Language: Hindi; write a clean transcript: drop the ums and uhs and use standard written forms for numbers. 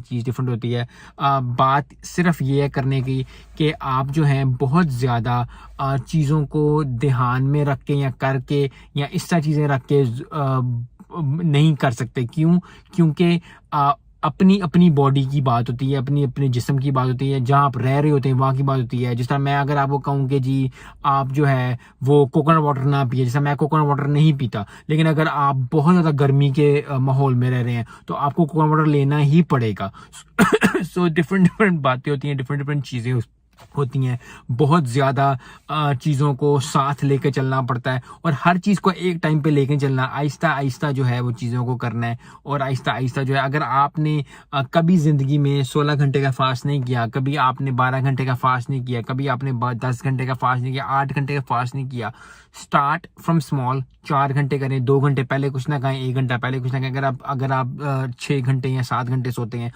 चीज़ डिफरेंट होती है। बात सिर्फ ये है करने की कि आप जो हैं बहुत ज़्यादा चीज़ों को ध्यान में रख के या करके या इस तरह चीज़ें रख के नहीं कर सकते। क्यों? क्योंकि अपनी अपनी बॉडी की बात होती है, अपनी अपने जिस्म की बात होती है, जहाँ आप रह रहे होते हैं वहाँ की बात होती है। जिस तरह मैं अगर आपको कहूँ कि जी आप जो है वो कोकोनट वाटर ना पिए, जैसे मैं कोकोनट वाटर नहीं पीता, लेकिन अगर आप बहुत ज़्यादा गर्मी के माहौल में रह रहे हैं तो आपको कोकोनट वाटर लेना ही पड़ेगा। सो डिफरेंट डिफरेंट बातें होती हैं, डिफरेंट डिफरेंट चीज़ें होती हैं। बहुत ज़्यादा चीज़ों को साथ लेके चलना पड़ता है और हर चीज़ को एक टाइम पे लेके चलना, आहिस्ता आहिस्ता जो है वो चीज़ों को करना है और आहिस्ता आहिस्ता जो है अगर आपने कभी ज़िंदगी में 16 घंटे का फास्ट नहीं किया, कभी आपने 12 घंटे का फास्ट नहीं किया, कभी आपने 10 घंटे का फास्ट नहीं किया, 8 घंटे का फास्ट नहीं किया, स्टार्ट फ्रॉम स्मॉल। 4 घंटे करें, 2 घंटे पहले कुछ ना खाएं, 1 घंटा पहले कुछ ना खाएं। अगर आप 6 घंटे या 7 घंटे सोते हैं